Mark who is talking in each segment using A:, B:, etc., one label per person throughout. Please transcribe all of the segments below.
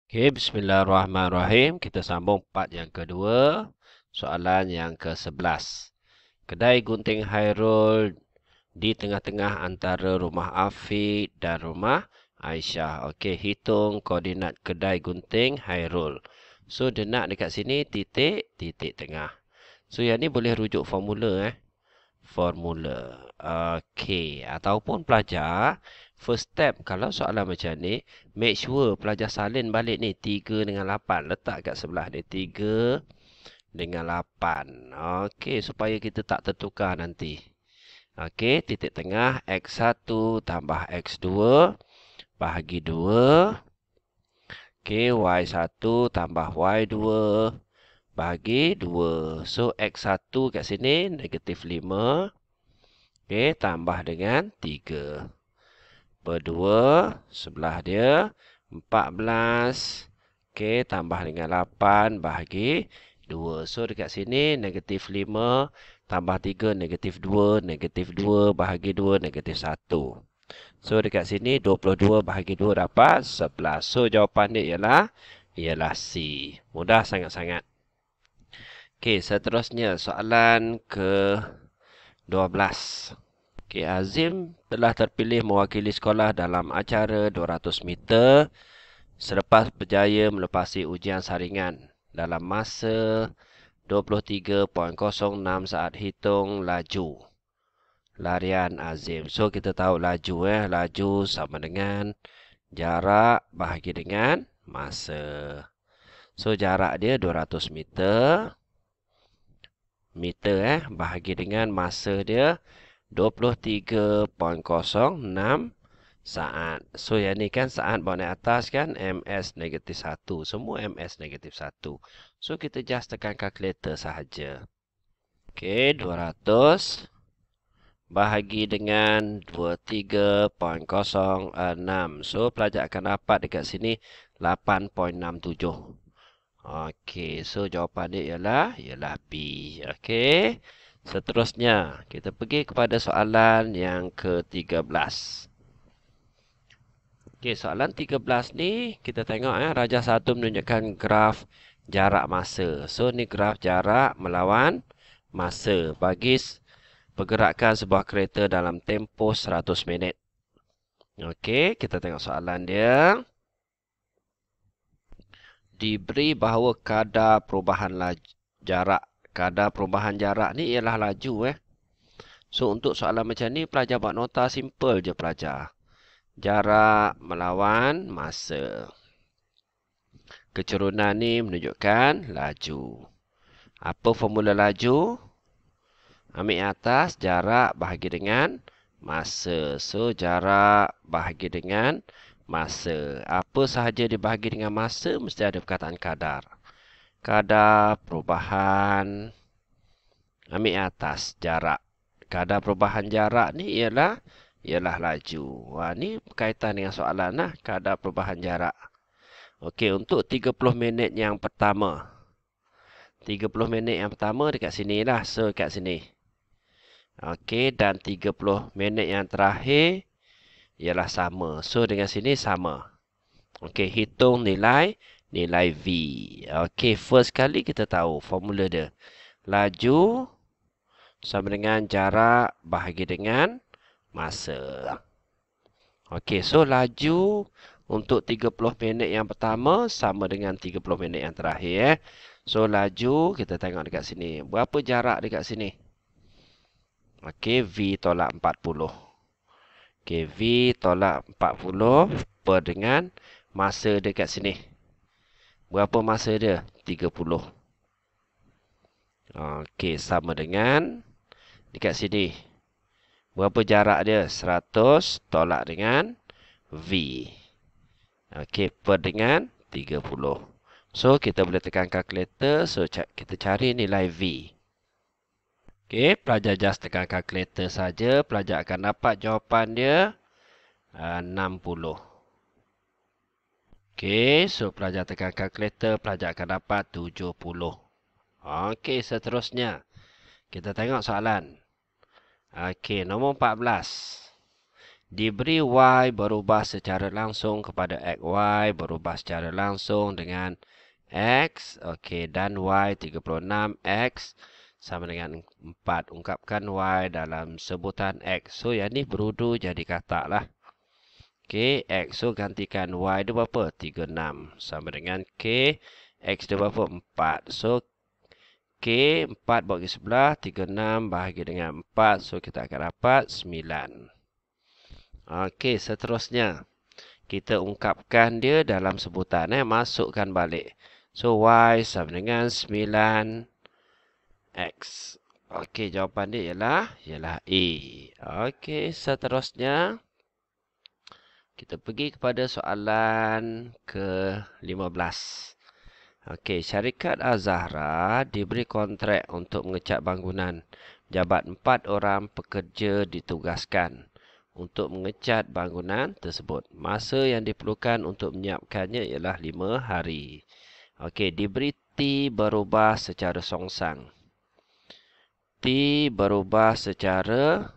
A: Okey, bismillahirrahmanirrahim. Kita sambung part yang kedua. Soalan yang ke-11. Kedai gunting Hairul di tengah-tengah antara rumah Afiq dan rumah Aisyah. Okey, hitung koordinat kedai gunting Hairul. So, dia nak dekat sini titik, titik tengah. So, yang ni boleh rujuk formula. Formula. Okey, ataupun pelajar, first step kalau soalan macam ni, make sure pelajar salin balik ni 3 dengan 8. Letak kat sebelah ni 3 dengan 8. Okey, supaya kita tak tertukar nanti. Okey, titik tengah X1 tambah X2 bahagi 2. Okey, Y1 tambah Y2 bahagi 2. So, X1 kat sini negatif 5. Okey, tambah dengan 3. Per 2, sebelah dia 14. Okey, tambah dengan 8 bahagi 2. So, dekat sini negatif 5 tambah 3 negatif 2. Negatif 2 bahagi 2 negatif 1. So, dekat sini 22 bahagi 2 dapat 11. So, jawapan dia ialah C. Mudah sangat-sangat. Okey, seterusnya soalan ke-12. Okey, Azim telah terpilih mewakili sekolah dalam acara 200 meter selepas berjaya melepasi ujian saringan dalam masa 23.06 saat hitung laju larian Azim. So, kita tahu laju laju sama dengan jarak bahagi dengan masa. So, jarak dia 200 meter. Bahagi dengan masa dia 23.06 saat. So, yang ni kan saat bawah naik atas kan MS negatif 1. Semua MS negatif 1. So, kita just tekan kalkulator sahaja. Okey, 200 bahagi dengan 23.06. So, pelajar akan dapat dekat sini 8.67. Okey, so jawapan dia ialah B. Okey. Seterusnya, kita pergi kepada soalan yang ke-13. Okey, soalan 13 ni kita tengok Raja 1 menunjukkan graf jarak masa. So, ni graf jarak melawan masa bagi pergerakan sebuah kereta dalam tempoh 100 minit. Okey, kita tengok soalan dia. Diberi bahawa kadar perubahan jarak. Kadar perubahan jarak ni ialah laju. So, untuk soalan macam ni, pelajar buat nota simple je pelajar. Jarak melawan masa. Kecerunan ni menunjukkan laju. Apa formula laju? Ambil atas jarak bahagi dengan masa. So, jarak bahagi dengan masa. Apa sahaja dibahagi dengan masa, mesti ada perkataan kadar. Kadar perubahan. Ambil atas jarak. Kadar perubahan jarak ni ialah laju. Wah, ni berkaitan dengan soalan lah. Kadar perubahan jarak. Okey, untuk 30 minit yang pertama. 30 minit yang pertama dekat sini lah. So, dekat sini. Okey, dan 30 minit yang terakhir ialah sama. So, dengan sini sama. Okey, hitung nilai V. Okey, first kali kita tahu formula dia. Laju sama dengan jarak bahagi dengan masa. Okey, so laju untuk 30 minit yang pertama sama dengan 30 minit yang terakhir. So, laju kita tengok dekat sini. Berapa jarak dekat sini? Okey, V tolak 40. Okey, V tolak 40 per dengan masa dekat sini. Berapa masa dia? 30. Okey, sama dengan dekat sini. Berapa jarak dia? 100 tolak dengan V. Okey, per dengan 30. So, kita boleh tekan kalkulator. So, kita cari nilai V. Okey, pelajar just tekan kalkulator saja. Pelajar akan dapat jawapan dia 60. Okey, so pelajar tekan kalkulator. Pelajar akan dapat 70. Okey, seterusnya. Kita tengok soalan. Okey, nombor 14. Diberi Y berubah secara langsung kepada XY berubah secara langsung dengan X. Okey, dan Y 36 X sama dengan 4. Ungkapkan Y dalam sebutan X. So, yang ni berudu jadi katak lah. Okey, X. So, gantikan Y dia berapa? 36. Sama dengan K. X dia berapa? 4. So, K 4 bagi sebelah. 36 bahagi dengan 4. So, kita akan dapat 9. Okey, seterusnya. Kita ungkapkan dia dalam sebutan. Masukkan balik. So, Y sama dengan 9X. Okey, jawapan dia ialah A. Okey, seterusnya. Kita pergi kepada soalan ke-15. Okey, syarikat Azahra diberi kontrak untuk mengecat bangunan. Jabat 4 orang pekerja ditugaskan untuk mengecat bangunan tersebut. Masa yang diperlukan untuk menyiapkannya ialah 5 hari. Okey, diberi T berubah secara songsang. T berubah secara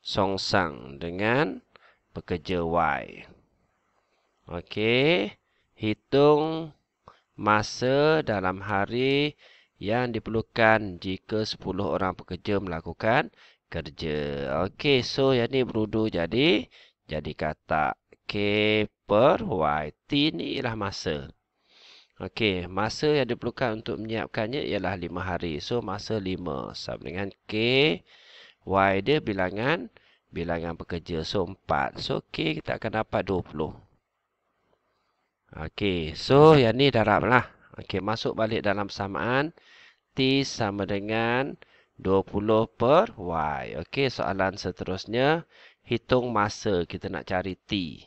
A: songsang dengan pekerja Y. Okey, hitung masa dalam hari yang diperlukan jika 10 orang pekerja melakukan kerja. Okey, so yang ni berudu jadi katak K per Y. T ni ialah masa. Okey, masa yang diperlukan untuk menyiapkannya ialah 5 hari. So, masa 5 sama dengan K. Y dia bilangan pekerja. So, 4. So, K kita akan dapat 20. Okey, so yang ni darab lah. Okey, masuk balik dalam persamaan. T sama dengan 20 per Y. Okey, soalan seterusnya. Hitung masa. Kita nak cari T.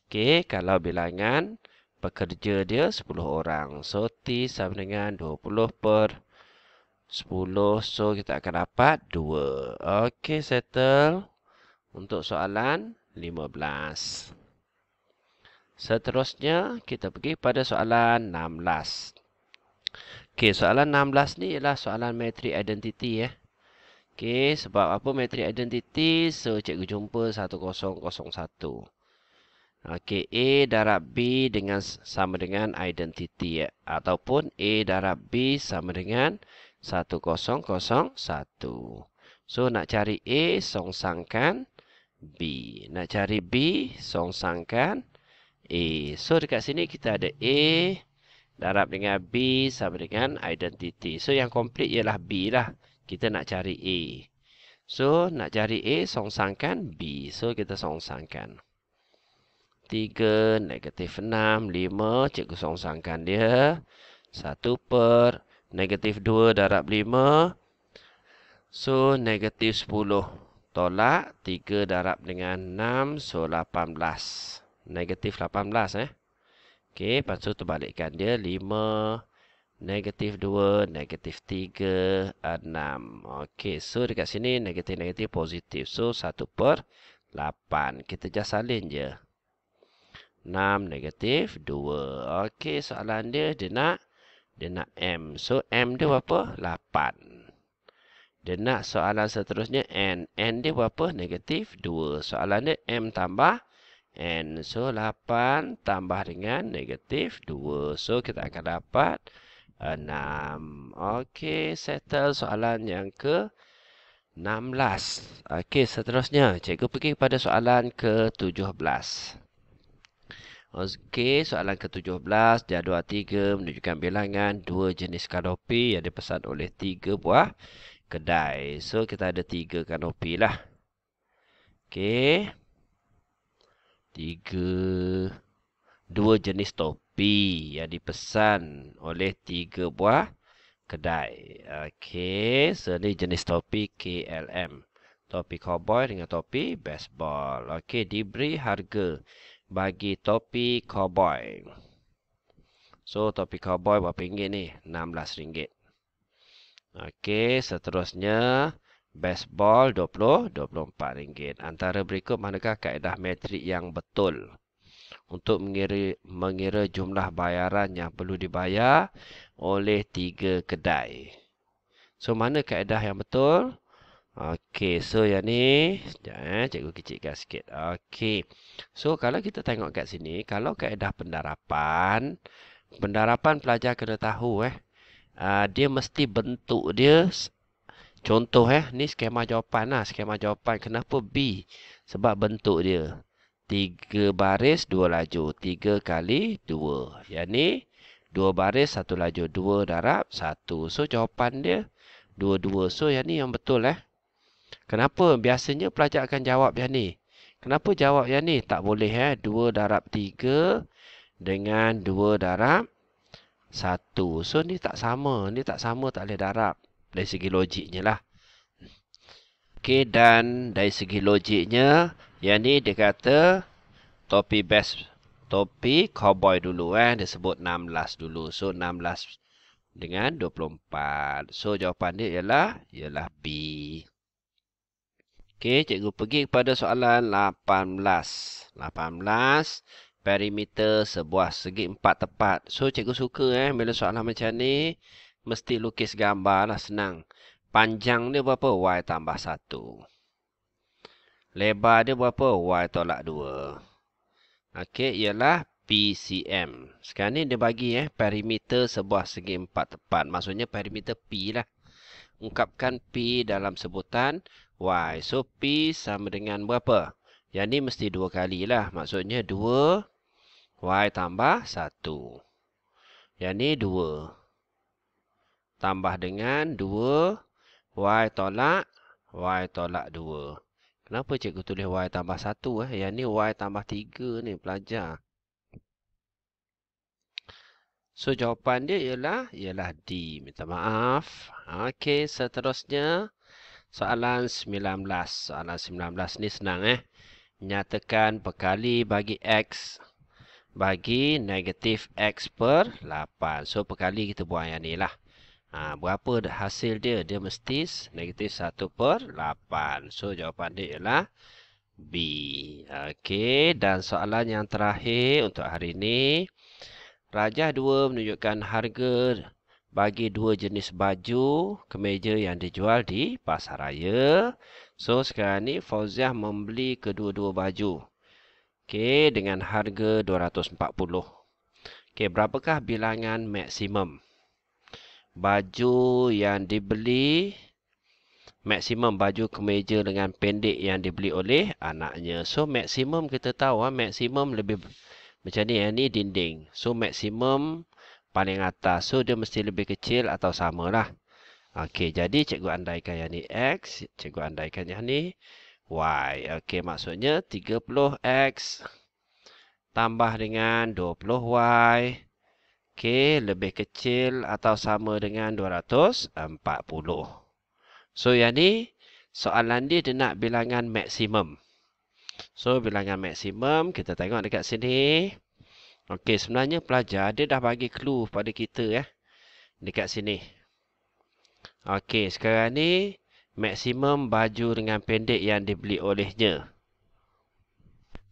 A: Okey, kalau bilangan pekerja dia 10 orang. So, T sama dengan 20 per 10. So, kita akan dapat 2. Okey, settle. Untuk soalan 15. Seterusnya, kita pergi pada soalan 16. Okey, soalan 16 ni ialah soalan matric identity. Okey, sebab apa matric identity? So, cikgu jumpa 1001. Okey, A darab B sama dengan identity. Ataupun A darab B sama dengan 1001. So, nak cari A, songsangkan B. Nak cari B, songsangkan A. So, dekat sini kita ada A darab dengan B sama dengan identity. So, yang komplit ialah B lah. Kita nak cari A. So, nak cari A, songsangkan B. So, kita songsangkan. 3, negatif 6, 5. Cikgu songsangkan dia. 1 per negatif 2 darab 5. So, negatif 10. Tolak 3 darab dengan 6. So, 18. Negatif 18. Okey, lepas tu terbalikkan dia. 5, negatif 2, negatif 3, 6. Okey, so dekat sini negatif-negatif positif. So, 1 per 8. Kita just salin je. 6, negatif 2. Okey, soalan dia nak M. So, M dia berapa? 8. Dia nak soalan seterusnya N. N dia berapa? Negatif 2. Soalan dia M tambah N. So, 8 tambah dengan negatif 2. So, kita akan dapat 6. Okey, settle soalan yang ke-16. Okey, seterusnya. Cikgu pergi kepada soalan ke-17. Okey, soalan ke-17. Jadual 3 menunjukkan bilangan 2 jenis kanopi yang dipesan oleh 3 buah kedai. So, kita ada 3 kanopi lah. Okey. 2 jenis topi yang dipesan oleh 3 buah kedai. Okey, so ni jenis topi KLM. Topi cowboy dengan topi baseball. Okey, diberi harga bagi topi cowboy. So, topi cowboy berapa ringgit ni? RM16. Okey, seterusnya baseball RM24. Antara berikut manakah kaedah metrik yang betul untuk mengira jumlah bayaran yang perlu dibayar oleh 3 kedai? So, mana kaedah yang betul? Okey, so yang ni, sekejap cikgu kecilkan sikit. Okey. So kalau kita tengok kat sini, kalau kaedah pendarapan, pelajar kena tahu dia mesti bentuk dia contoh ni skema jawapan lah, skema jawapan kenapa B? Sebab bentuk dia 3 baris 2 lajur, 3 kali 2. Yang ni 2 baris 1 lajur, 2 darab 1. So jawapan dia 2 2. So yang ni yang betul Kenapa? Biasanya pelajar akan jawab yang ni. Kenapa jawab yang ni? Tak boleh 2 darab 3 dengan 2 darab 1. So ni tak sama. Ni tak sama, tak boleh darab. Dari segi logiknya lah. Okey, dan dari segi logiknya, yang ni dia kata topi cowboy dulu Dia sebut 16 dulu. So 16 dengan 24. So jawapan dia ialah B. Okey, cikgu pergi kepada soalan 18. 18, perimeter sebuah segi empat tepat. So, cikgu suka bila soalan macam ni, mesti lukis gambar lah, senang. Panjang dia berapa? Y tambah 1. Lebar dia berapa? Y tolak 2. Okey, ialah PCM. Sekarang ni dia bagi perimeter sebuah segi empat tepat. Maksudnya perimeter P lah. Ungkapkan P dalam sebutan Y. So, P sama dengan berapa? Yang ni mesti 2 kali lah. Maksudnya 2 Y tambah 1. Yang ni 2. Tambah dengan 2 Y tolak 2. Kenapa cikgu tulis Y tambah 1? Yang ni Y tambah 3 ni pelajar. So, jawapan dia ialah D. Minta maaf. Okey, seterusnya. Soalan 19. Soalan 19 ni senang Nyatakan perkali bagi X bagi negatif X per 8. So, perkali kita buang yang ni lah. Berapa hasil dia? Dia mesti negatif 1 per 8. So, jawapan dia ialah B. Okey, dan soalan yang terakhir untuk hari ini. Rajah 2 menunjukkan harga bagi 2 jenis baju kemeja yang dijual di pasaraya. So, sekarang ni Fauziah membeli kedua-dua baju. Okey, dengan harga 240. Okey, berapakah bilangan maksimum baju yang dibeli, maksimum baju kemeja dengan pendek yang dibeli oleh anaknya. So, maksimum kita tahu maksimum lebih macam ni, yang ni dinding. So, maksimum paling atas. So, dia mesti lebih kecil atau sama lah. Okey, jadi cikgu andaikan yang ni X. Cikgu andaikan yang ni Y. Okey, maksudnya 30X tambah dengan 20Y. Okey, lebih kecil atau sama dengan 240. So, yang ni soalan dia nak bilangan maksimum. So, bilangan maksimum kita tengok dekat sini. Okey, sebenarnya pelajar dia dah bagi clue pada kita dekat sini. Okey, sekarang ni maksimum baju dengan pendek yang dibeli olehnya.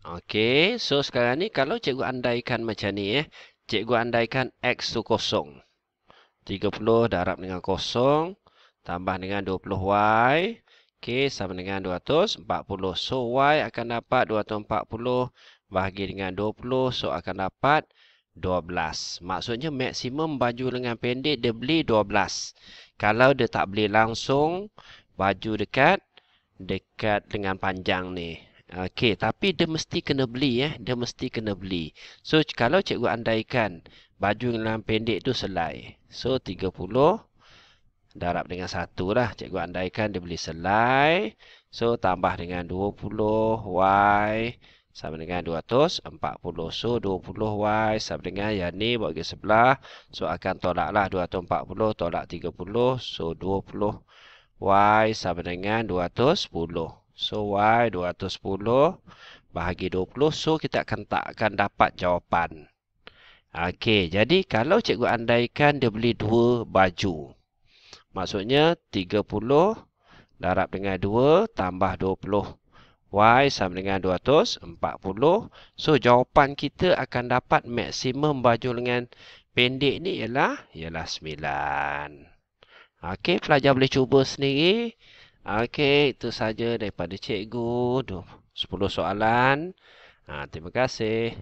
A: Okey, so sekarang ni kalau cikgu andaikan macam ni cikgu andaikan X tu kosong. 30 darab dengan kosong tambah dengan 20Y. Okey, sama dengan 240. So, Y akan dapat 240 bahagi dengan 20. So, akan dapat 12. Maksudnya maksimum baju lengan pendek dia beli 12. Kalau dia tak beli langsung baju dekat lengan panjang ni. Okey, tapi dia mesti kena beli Dia mesti kena beli. So, kalau cikgu andaikan baju lengan pendek tu selai. So, 30 darab dengan 1 lah. Cikgu andaikan dia beli selai. So, tambah dengan 20Y sama dengan 240. So, 20Y sama dengan yang ni buat ke sebelah. So, akan tolaklah 240 tolak 30. So, 20Y sama dengan 210. So, Y 210 bahagi 20. So, kita akan dapat jawapan. Okey, jadi kalau cikgu andaikan dia beli 2 baju. Maksudnya 30 darab dengan 2 tambah 20. Y sama dengan 240. So, jawapan kita akan dapat maksimum baju lengan pendek ni ialah 9. Okey, pelajar boleh cuba sendiri. Okey, itu saja daripada cikgu. 10 soalan. Terima kasih.